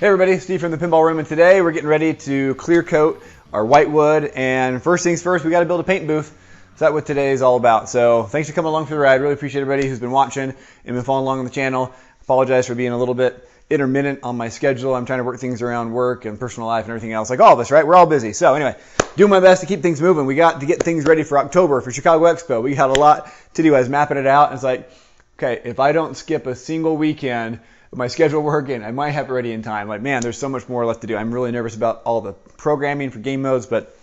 Hey everybody, Steve from the Pinball Room, and today we're getting ready to clear coat our whitewood. And first things first, we got to build a paint booth. So that's what today is all about. So thanks for coming along for the ride. Really appreciate everybody who's been watching and been following along on the channel. Apologize for being a little bit intermittent on my schedule. I'm trying to work things around work and personal life and everything else, like all of us, right? We're all busy. So anyway, doing my best to keep things moving. We got to get things ready for October for Chicago Expo. We got a lot to do. I was mapping it out, and it's like, okay, if I don't skip a single weekend with my schedule working, I might have it ready in time. Like, man, there's so much more left to do. I'm really nervous about all the programming for game modes, but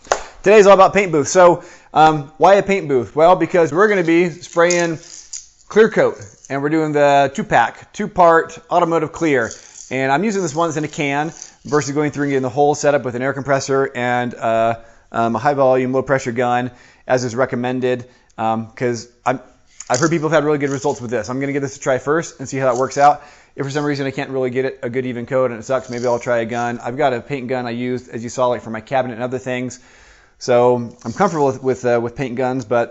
today's all about paint booths. So why a paint booth? Well, because we're going to be spraying clear coat, and we're doing the two-pack, two-part automotive clear. And I'm using this one that's in a can versus going through and getting the whole setup with an air compressor and a high-volume, low-pressure gun, as is recommended, because I've heard people have had really good results with this. I'm going to give this a try first and see how that works out. If for some reason I can't really get it a good even coat and it sucks, maybe I'll try a gun. I've got a paint gun I used, as you saw, like for my cabinet and other things. So I'm comfortable with paint guns, but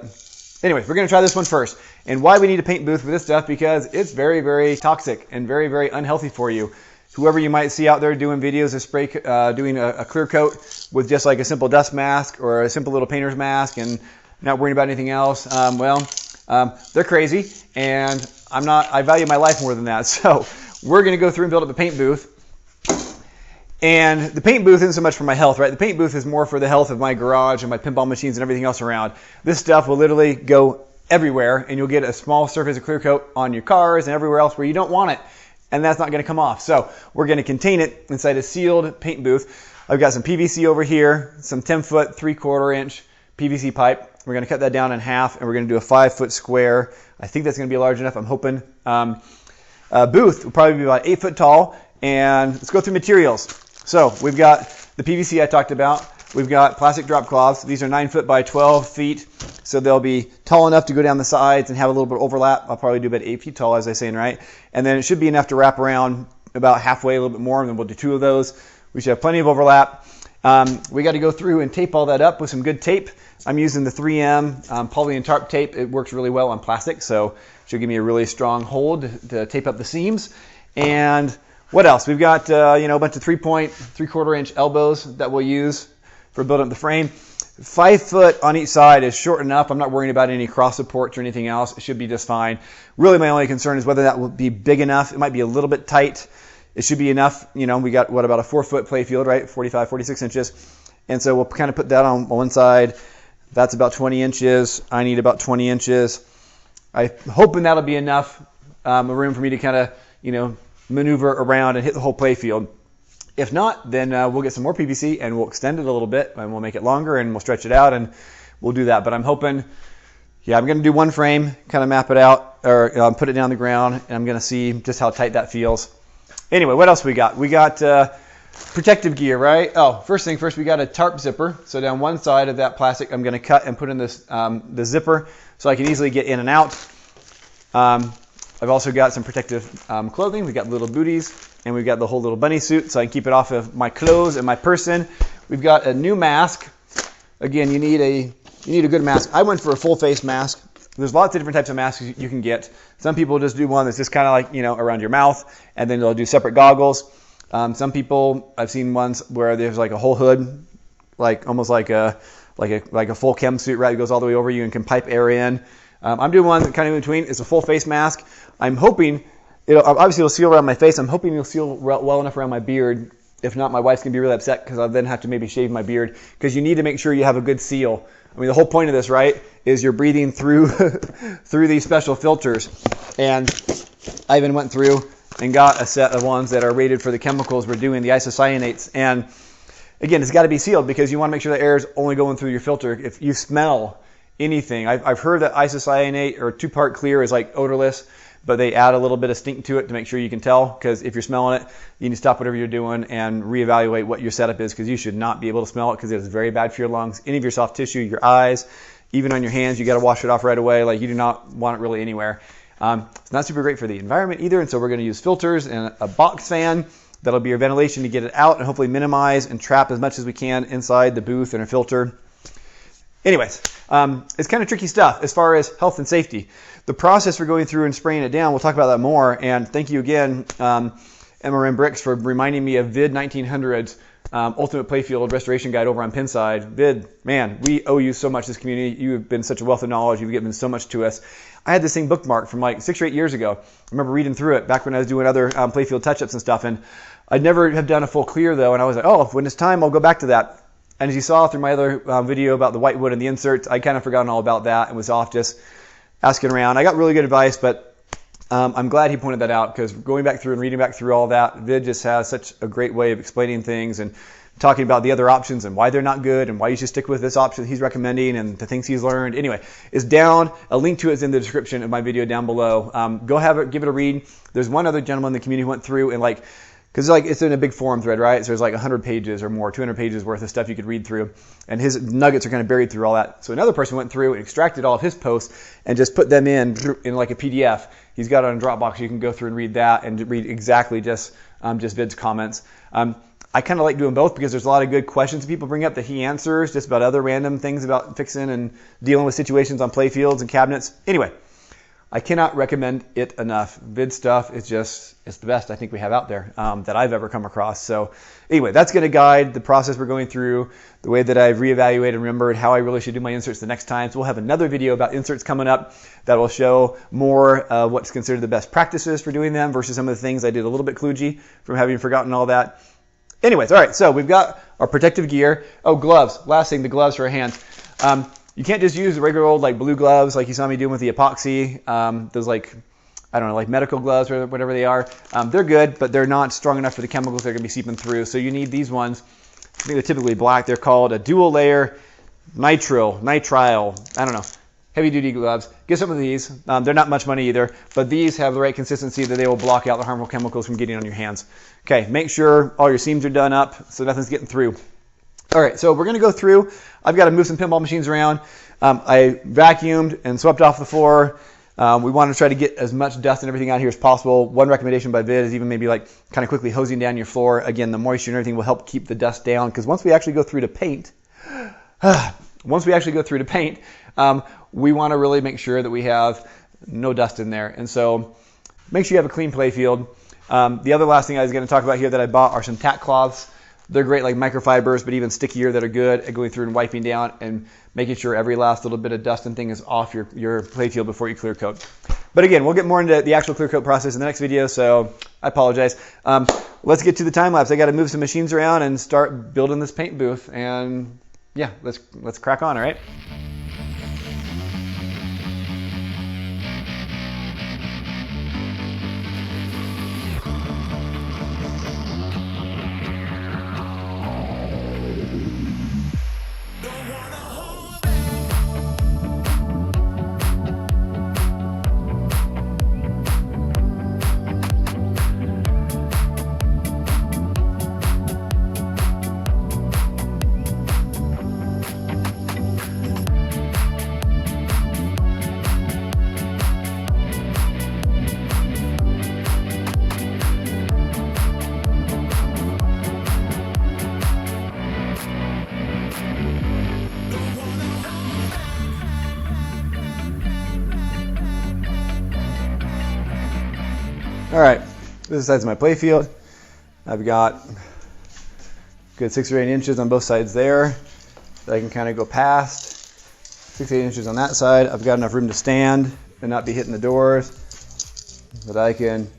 anyways, we're going to try this one first. And why we need a paint booth for this stuff? Because it's very, very toxic and very, very unhealthy for you. Whoever you might see out there doing videos of doing a clear coat with just like a simple dust mask or a simple little painter's mask and not worrying about anything else, they're crazy, and I value my life more than that. So we're going to go through and build up a paint booth. And the paint booth isn't so much for my health, right? The paint booth is more for the health of my garage and my pinball machines and everything else around. This stuff will literally go everywhere, and you'll get a small surface of clear coat on your cars and everywhere else where you don't want it, and that's not going to come off. So we're going to contain it inside a sealed paint booth. I've got some PVC over here, some 10-foot, 3/4 inch PVC pipe. We're going to cut that down in half, and we're going to do a 5-foot square. I think that's going to be large enough, I'm hoping. Booth will probably be about 8 foot tall, and let's go through materials. So we've got the PVC I talked about. We've got plastic drop cloths. These are 9 foot by 12 feet, so they'll be tall enough to go down the sides and have a little bit of overlap. I'll probably do about 8 feet tall, as I say, right? And then it should be enough to wrap around about halfway, a little bit more, and then we'll do 2 of those. We should have plenty of overlap. We got to go through and tape all that up with some good tape. I'm using the 3M poly and tarp tape. It works really well on plastic, so it should give me a really strong hold to tape up the seams. And what else? We've got a bunch of 3/4 inch elbows that we'll use for building up the frame. 5 foot on each side is short enough. I'm not worrying about any cross supports or anything else. It should be just fine. Really, my only concern is whether that will be big enough. It might be a little bit tight. It should be enough. We got, about a 4-foot Playfield, right? 45, 46 inches. And so we'll kind of put that on one side. That's about 20 inches. I need about 20 inches. I'm hoping that'll be enough room for me to kind of, maneuver around and hit the whole playfield. If not, then we'll get some more PVC and we'll extend it a little bit and we'll make it longer and we'll stretch it out and we'll do that. But I'm hoping, I'm going to do one frame, kind of map it out or put it down the ground, and I'm going to see just how tight that feels. Anyway, what else we got? We got protective gear, right? Oh, first thing first, we got a tarp zipper. So down one side of that plastic, I'm going to cut and put in this the zipper so I can easily get in and out. I've also got some protective clothing. We've got little booties, and we've got the whole little bunny suit so I can keep it off of my clothes and my person. We've got a new mask. Again, you need a good mask. I went for a full face mask. There's lots of different types of masks you can get. Some people just do one that's just kind of like, around your mouth, and then they'll do separate goggles. Some people, I've seen ones where there's like a whole hood, like almost like a full chem suit, right? It goes all the way over you and can pipe air in. I'm doing one kind of in between. It's a full face mask. I'm hoping it'll seal around my face. I'm hoping it'll seal well enough around my beard. If not, my wife's gonna be really upset because I'll then have to maybe shave my beard, because you need to make sure you have a good seal. I mean, the whole point of this, right, is you're breathing through through these special filters. And I even went through and got a set of ones that are rated for the chemicals we're doing, the isocyanates. And again, it's got to be sealed because you want to make sure the air is only going through your filter. If you smell anything, I've heard that isocyanate or 2-part clear is like odorless, but they add a little bit of stink to it to make sure you can tell, because if you're smelling it, you need to stop whatever you're doing and reevaluate what your setup is, because you should not be able to smell it because it is very bad for your lungs, any of your soft tissue, your eyes, even on your hands. You got to wash it off right away. Like, you do not want it really anywhere. It's not super great for the environment either, and so we're going to use filters and a box fan. That'll be your ventilation to get it out and hopefully minimize and trap as much as we can inside the booth and a filter. Anyways, it's kind of tricky stuff as far as health and safety. The process for going through and spraying it down, we'll talk about that more. And thank you again. And MRM Bricks for reminding me of Vid 1900's Ultimate Playfield Restoration Guide over on Pinside. Vid, man, we owe you so much, this community. You have been such a wealth of knowledge. You've given so much to us. I had this thing bookmarked from like 6 or 8 years ago. I remember reading through it back when I was doing other Playfield touch-ups and stuff, and I'd never have done a full clear though, and I was like, oh, when it's time, I'll go back to that. And as you saw through my other video about the whitewood and the inserts, I kind of forgotten all about that and was off just asking around. I got really good advice, but I'm glad he pointed that out, because going back through and reading back through all that, Vid just has such a great way of explaining things and talking about the other options and why they're not good and why you should stick with this option he's recommending and the things he's learned. Anyway, it's down. A link to it is in the description of my video down below. Go have it, give it a read. There's one other gentleman in the community who went through and like, because like it's in a big forum thread, right? So there's like 100 pages or more, 200 pages worth of stuff you could read through, and his nuggets are kind of buried through all that. So another person went through and extracted all of his posts and just put them in like a PDF. He's got it on Dropbox. You can go through and read that and read exactly just Vid's comments. I kind of like doing both because there's a lot of good questions people bring up that he answers, just about other random things about fixing and dealing with situations on playfields and cabinets. Anyway, I cannot recommend it enough. Vid stuff is just, it's the best I think we have out there that I've ever come across. So anyway, that's going to guide the process we're going through, the way that I've reevaluated and remembered how I really should do my inserts the next time. So we'll have another video about inserts coming up that will show more what's considered the best practices for doing them versus some of the things I did a little bit kludgy from having forgotten all that. Anyways, all right, so we've got our protective gear. Oh, gloves. Last thing, the gloves for our hands. You can't just use the regular old like blue gloves like you saw me doing with the epoxy. Those like, I don't know, like medical gloves or whatever they are. They're good, but they're not strong enough for the chemicals that are going to be seeping through. So you need these ones. I think they're typically black. They're called a dual layer nitrile, I don't know, heavy duty gloves. Get some of these. They're not much money either, but these have the right consistency that they will block out the harmful chemicals from getting on your hands. Okay, make sure all your seams are done up so nothing's getting through. All right, so we're going to go through. I've got to move some pinball machines around. I vacuumed and swept off the floor. We want to try to get as much dust and everything out here as possible. One recommendation by Vid is even maybe like kind of quickly hosing down your floor. Again, the moisture and everything will help keep the dust down, because once we actually go through to paint, we want to really make sure that we have no dust in there. And so make sure you have a clean playfield. The other last thing I was going to talk about here that I bought are some tack cloths. They're great like microfibers, but even stickier, that are good at going through and wiping down and making sure every last little bit of dust and thing is off your playfield before you clear coat. But again, we'll get more into the actual clear coat process in the next video, so I apologize. Let's get to the time lapse. I got to move some machines around and start building this paint booth, and yeah, let's crack on, all right? All right, this is the size of my playfield. I've got good 6 or 8 inches on both sides there that I can kind of go past. 6 or 8 inches on that side. I've got enough room to stand and not be hitting the doors, but I can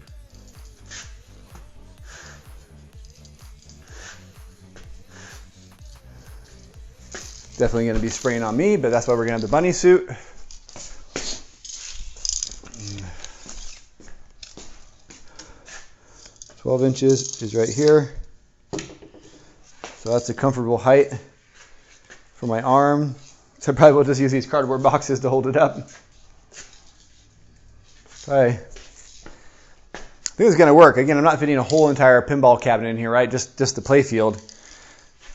definitely going to be spraying on me, but that's why we're going to have the bunny suit. $12 inches is right here, so that's a comfortable height for my arm. So I probably will just use these cardboard boxes to hold it up. I think it's going to work. Again, I'm not fitting a whole entire pinball cabinet in here, right? Just the playfield.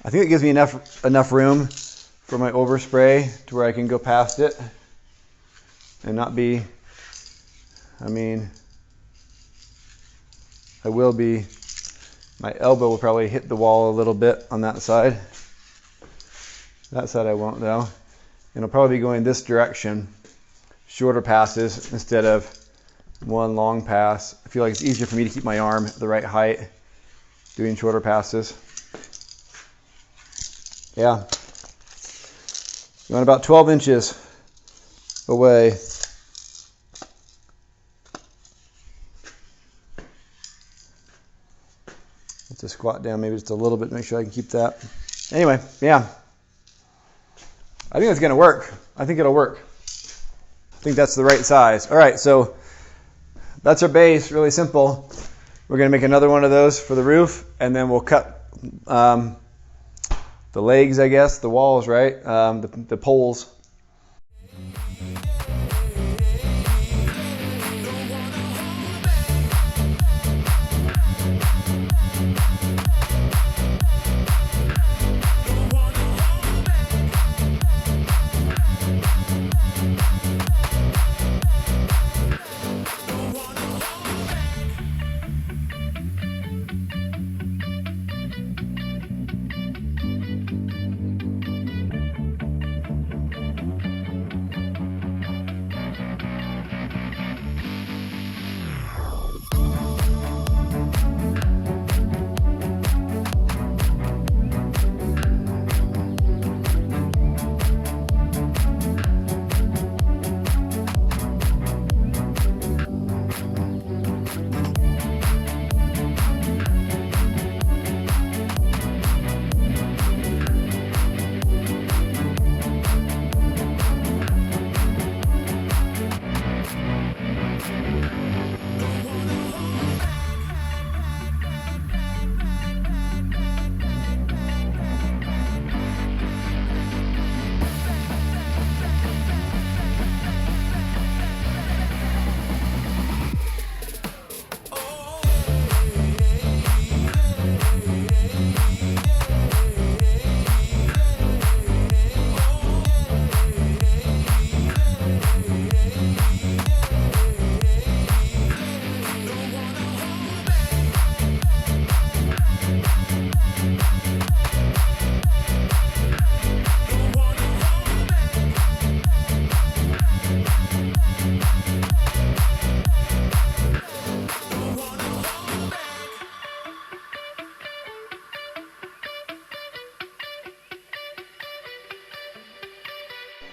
I think it gives me enough room for my overspray to where I can go past it and not be, I will be, my elbow will probably hit the wall a little bit on that side. That side I won't though. And I'll probably be going this direction, shorter passes instead of one long pass. I feel like it's easier for me to keep my arm at the right height doing shorter passes. Yeah. You want about 12 inches away. To squat down maybe just a little bit to make sure I can keep that. Anyway, yeah. I think it's going to work. I think it'll work. I think that's the right size. All right, so that's our base, really simple. We're going to make another one of those for the roof, and then we'll cut the legs, I guess, the walls, right? The poles.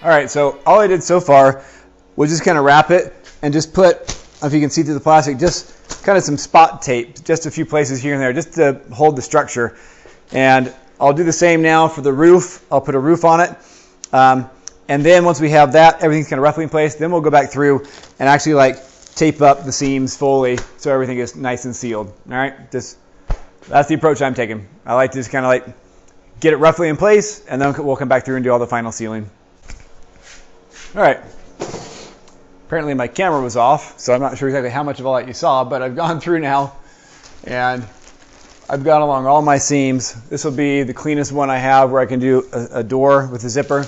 All right, so all I did so far was just kind of wrap it and just put, I don't know if you can see through the plastic, just kind of some spot tape, just a few places here and there, just to hold the structure. And I'll do the same now for the roof. I'll put a roof on it. And then once we have that, everything's kind of roughly in place, then we'll go back through and actually like tape up the seams fully so everything is nice and sealed. All right, just that's the approach I'm taking. I like to just kind of like get it roughly in place, and then we'll come back through and do all the final sealing. All right. Apparently my camera was off, so I'm not sure exactly how much of all that you saw, but I've gone through now, and I've gone along all my seams. This will be the cleanest one I have, where I can do a door with a zipper.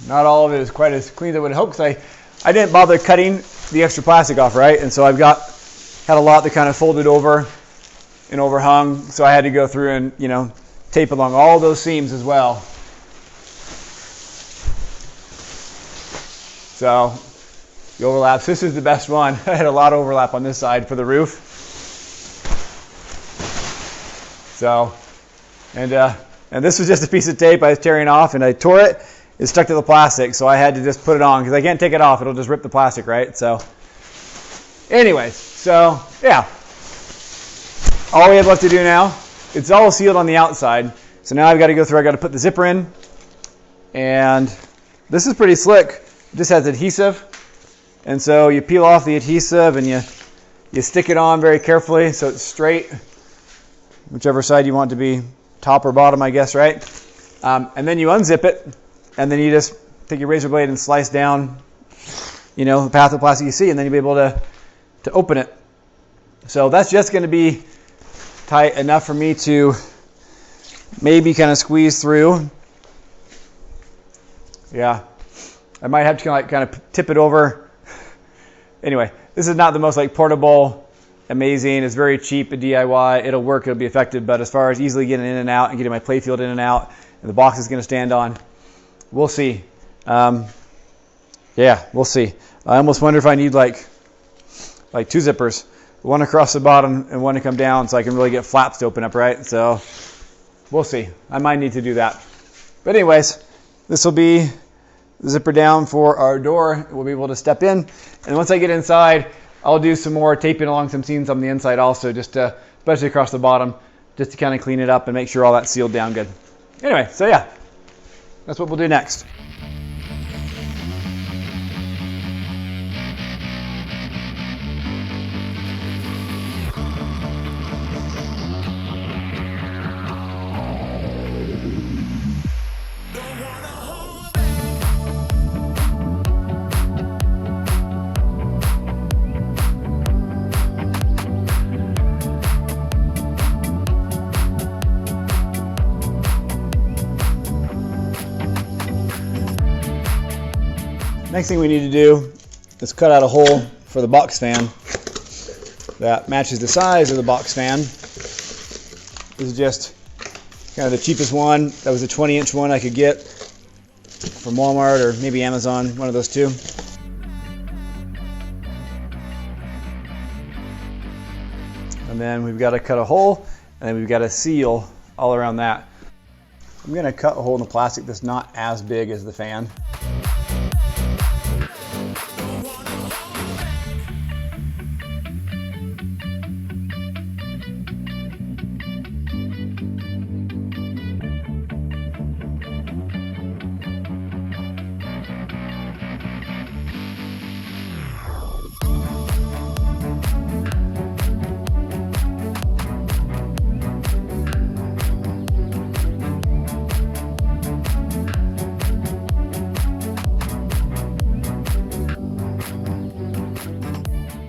Not all of it is quite as clean as I would hope, because I didn't bother cutting the extra plastic off, right? And so I've had a lot that kind of folded over and overhung, so I had to go through and, you know, tape along all those seams as well. So the overlaps, this is the best one. I had a lot of overlap on this side for the roof. So, and this was just a piece of tape I was tearing off, and I tore it. It stuck to the plastic, so I had to just put it on because I can't take it off. It'll just rip the plastic, right? So, anyways, so yeah. All we have left to do now, it's all sealed on the outside. So now I've got to go through, I've got to put the zipper in, and this is pretty slick. This has adhesive, and so you peel off the adhesive and you stick it on very carefully so it's straight, whichever side you want to be, top or bottom, I guess, right? And then you unzip it, and then you just take your razor blade and slice down, you know, the path of plastic you see, and then you'll be able to open it. So that's just going to be tight enough for me to maybe kind of squeeze through. Yeah. I might have to kind of tip it over. Anyway, this is not the most like portable, amazing. It's very cheap, a DIY. It'll work, it'll be effective, but as far as easily getting in and out and getting my Playfield in and out, and the box is going to stand on, we'll see. Yeah, we'll see. I almost wonder if I need like like 2 zippers, one across the bottom and one to come down, so I can really get flaps to open up, right? So we'll see. I might need to do that. But anyways, this will be the zipper down for our door. We'll be able to step in. And once I get inside, I'll do some more taping along some seams on the inside also, just to, especially across the bottom, just to kind of clean it up and make sure all that's sealed down good. Anyway, so yeah, that's what we'll do next. Next thing we need to do is cut out a hole for the box fan that matches the size of the box fan. This is just kind of the cheapest one. That was a 20-inch one I could get from Walmart or maybe Amazon, one of those two. And then we've got to cut a hole, and then we've got to seal all around that. I'm going to cut a hole in the plastic that's not as big as the fan.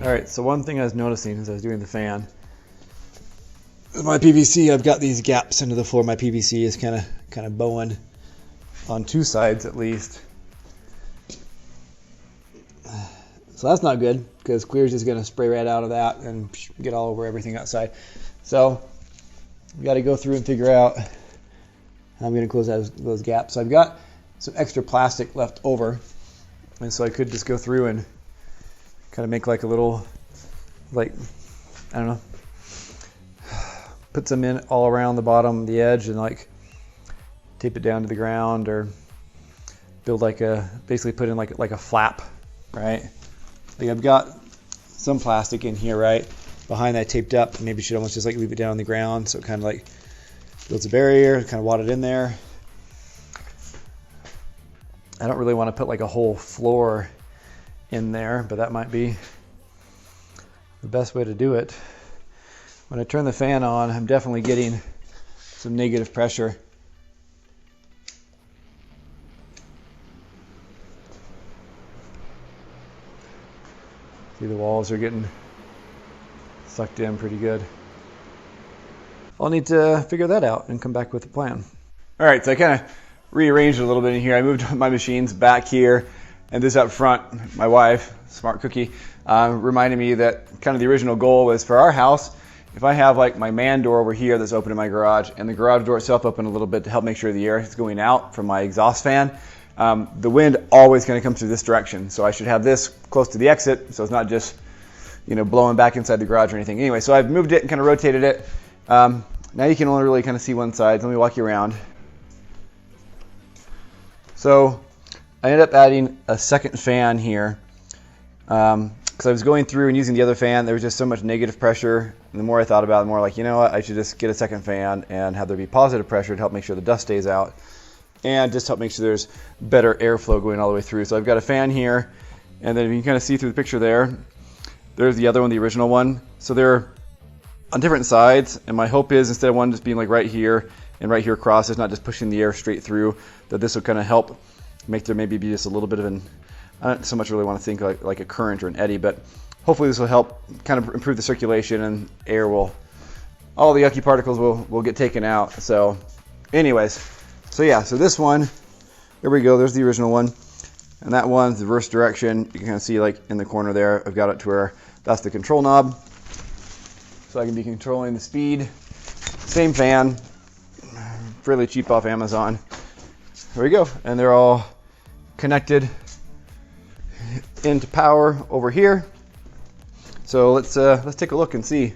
Alright, so one thing I was noticing as I was doing the fan, with my PVC, I've got these gaps into the floor. My PVC is kind of bowing on 2 sides at least. So that's not good, because clear is just going to spray right out of that and get all over everything outside. So we got to go through and figure out how I'm going to close those gaps. So I've got some extra plastic left over, and so I could just go through and kind of make like a little, like, I don't know, put some in all around the bottom, the edge, and like tape it down to the ground, or build like a, basically put in like a flap, right? Like I've got some plastic in here, right, behind that taped up. Maybe should almost just like leave it down on the ground, so it kind of like builds a barrier, kind of wad it in there. I don't really want to put like a whole floor in there, but that might be the best way to do it. When I turn the fan on, I'm definitely getting some negative pressure. See, the walls are getting sucked in pretty good. I'll need to figure that out and come back with a plan. All right, so I kind of rearranged a little bit in here. I moved my machines back here. And this up front, my wife, Smart Cookie, reminded me that kind of the original goal was for our house, if I have like my man door over here that's open in my garage, and the garage door itself open a little bit to help make sure the air is going out from my exhaust fan, the wind always going to come through this direction. So I should have this close to the exit, so it's not just, you know, blowing back inside the garage or anything. Anyway, so I've moved it and kind of rotated it. Now you can only really kind of see one side. Let me walk you around. So I ended up adding a second fan here because I was going through and using the other fan. There was just so much negative pressure, and the more I thought about it, the more like, you know what, I should just get a second fan and have there be positive pressure to help make sure the dust stays out, and just help make sure there's better airflow going all the way through. So I've got a fan here, and then you can kind of see through the picture there, there's the other one, the original one. So they're on different sides, and my hope is instead of one just being like right here and right here across, it's not just pushing the air straight through, that this will kind of help make there maybe be just a little bit of an, I don't so much really want to think like a current or an eddy, but hopefully this will help kind of improve the circulation, and air will, all the yucky particles will get taken out. So anyways, so yeah, so this one, there we go, there's the original one, and that one's the reverse direction. You can kind of see like in the corner there, I've got it to where that's the control knob, so I can be controlling the speed. Same fan, fairly cheap off Amazon. There we go, and they're all connected into power over here. So let's take a look and see.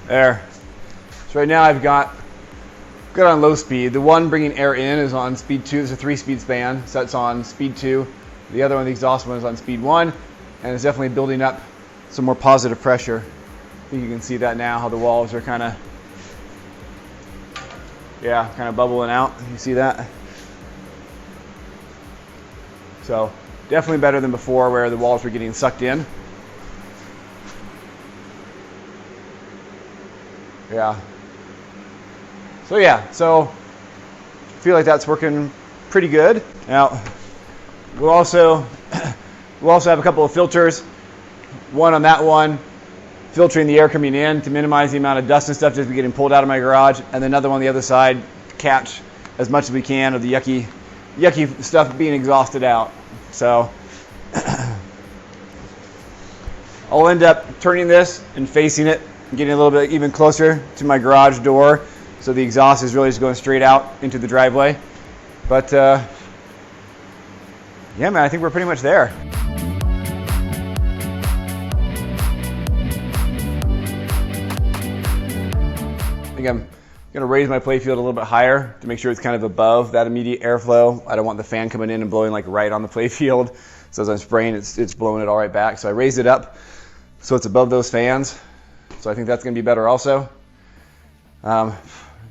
There. So right now I've got on low speed. The one bringing air in is on speed 2. There's a 3-speed span, so that's on speed 2. The other one, the exhaust one, is on speed 1, and it's definitely building up some more positive pressure. I think you can see that now, how the walls are kind of bubbling out. You see that? So definitely better than before, where the walls were getting sucked in. Yeah. So I feel like that's working pretty good. Now we'll also have a couple of filters. One on that one, filtering the air coming in to minimize the amount of dust and stuff just getting pulled out of my garage, and then another one on the other side to catch as much as we can of the yucky stuff being exhausted out. So I'll end up turning this and facing it, getting a little bit even closer to my garage door, so the exhaust is really just going straight out into the driveway. But yeah, man, I think we're pretty much there. I think I'm going to raise my playfield a little bit higher to make sure it's kind of above that immediate airflow. I don't want the fan coming in and blowing like right on the playfield, so as I'm spraying, it's blowing it all right back. So I raised it up so it's above those fans. So I think that's going to be better also.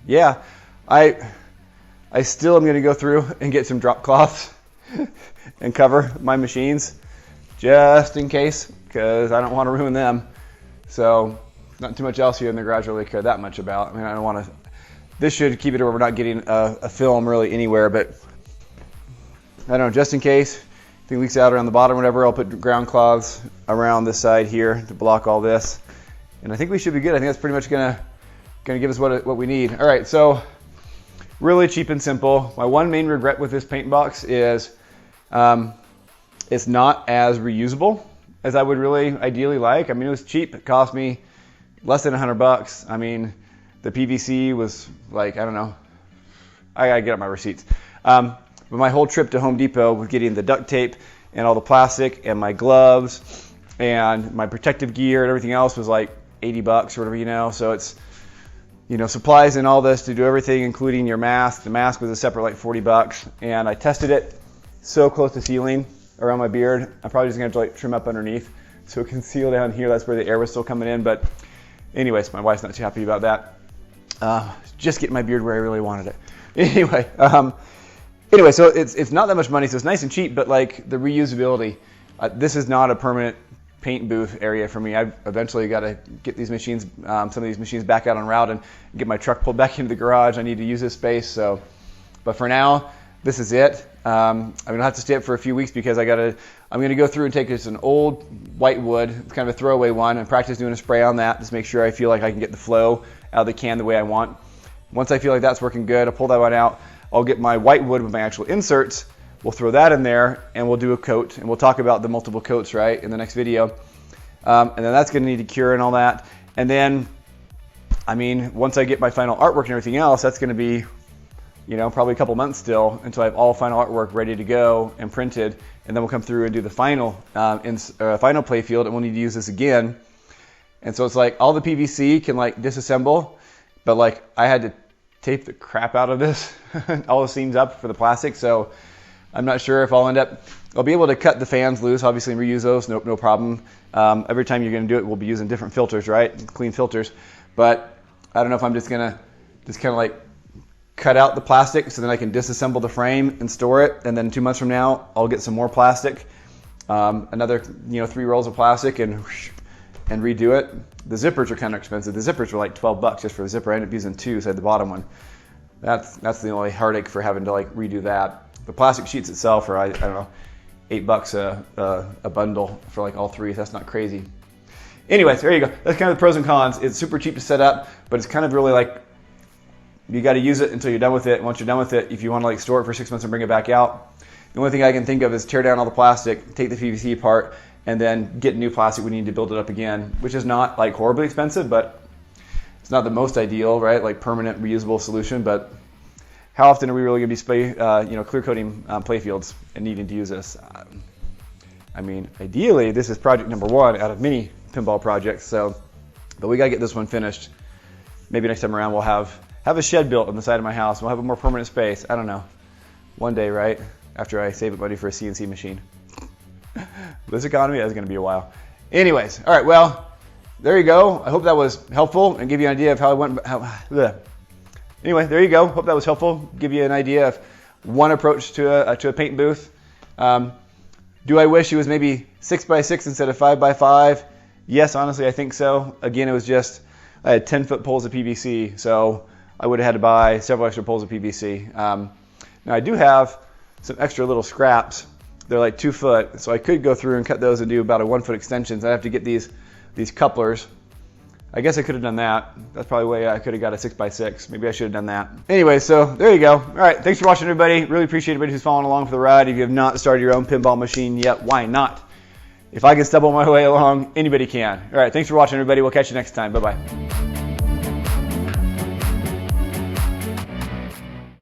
Yeah, I still am going to go through and get some drop cloths and cover my machines just in case, because I don't want to ruin them. So not too much else here in the garage I really care that much about. I mean, I don't want to. This should keep it where we're not getting a film really anywhere, but I don't know, just in case anything leaks out around the bottom or whatever, I'll put ground cloths around this side here to block all this. And I think we should be good. I think that's pretty much gonna give us what we need. All right, so really cheap and simple. My one main regret with this paint box is it's not as reusable as I would really ideally like. I mean, it was cheap. It cost me less than $100. I mean, the PVC was like, I don't know. I gotta get up my receipts. But my whole trip to Home Depot with getting the duct tape and all the plastic and my gloves and my protective gear and everything else was like $80 or whatever, you know. So it's, you know, supplies and all this to do everything, including your mask. The mask was a separate like $40, and I tested it so close to sealing around my beard. I'm probably just gonna have to like trim up underneath so it can seal down here. That's where the air was still coming in. But anyways, my wife's not too happy about that. Just getting my beard where I really wanted it. Anyway, so it's not that much money, so it's nice and cheap. But like the reusability, this is not a permanent paint booth area for me. I've eventually got to get these machines, some of these machines back out on route and get my truck pulled back into the garage. I need to use this space. So, but for now, this is it. I'm gonna have to stay up for a few weeks because I'm gonna go through and take this an old white wood, it's kind of a throwaway one, and practice doing a spray on that. Just make sure I feel like I can get the flow out of the can the way I want. Once I feel like that's working good, I'll pull that one out. I'll get my white wood with my actual inserts. We'll throw that in there and we'll do a coat, and we'll talk about the multiple coats, right, in the next video. And then that's going to need to cure and all that. And then, I mean, once I get my final artwork and everything else, that's going to be, you know, probably a couple months still until I have all final artwork ready to go and printed. And then we'll come through and do the final playfield, and we'll need to use this again. And so it's like all the PVC can like disassemble, but like I had to tape the crap out of this, all the seams up for the plastic. So I'm not sure if I'll be able to cut the fans loose, obviously, and reuse those, no problem. Every time you're going to do it, we'll be using different filters, right? Clean filters. But I don't know if I'm just going to kind of like cut out the plastic so then I can disassemble the frame and store it. And then 2 months from now, I'll get some more plastic, another 3 rolls of plastic, and and redo it. The zippers are kind of expensive. The zippers were like 12 bucks just for the zipper. I ended up using 2, so I had the bottom one. That's the only heartache for having to like redo that. The plastic sheets itself are, I don't know, 8 bucks a bundle for like all 3. That's not crazy. Anyways, there you go. That's kind of the pros and cons. It's super cheap to set up, but it's kind of really like you got to use it until you're done with it. And once you're done with it, if you want to like store it for 6 months and bring it back out, the only thing I can think of is tear down all the plastic, take the PVC apart, and then get new plastic. We need to build it up again, which is not like horribly expensive, but it's not the most ideal, right? Like permanent reusable solution. But how often are we really going to be clear coating playfields and needing to use this? I mean, ideally, this is project number 1 out of many pinball projects. So, but we got to get this one finished. Maybe next time around we'll have a shed built on the side of my house. We'll have a more permanent space. I don't know. One day, right? After I save up money for a CNC machine. This economy, that's going to be a while. Anyways, all right, well, there you go. I hope that was helpful and give you an idea of how I went. Anyway, there you go. Hope that was helpful. Give you an idea of one approach to a paint booth. Do I wish it was maybe 6x6 instead of 5x5? Yes, honestly, I think so. Again, it was just, I had 10-foot poles of PVC, so I would have had to buy several extra poles of PVC. Now, I do have some extra little scraps. They're like 2 foot, so I could go through and cut those and do about a 1 foot extensions. I have to get these couplers. I guess I could have done that. That's probably the way I could have got a 6x6. Maybe I should have done that. Anyway, so there you go. All right, thanks for watching, everybody. Really appreciate everybody who's following along for the ride. If you have not started your own pinball machine yet, why not? If I can stumble my way along, anybody can. All right, thanks for watching, everybody. We'll catch you next time. Bye-bye.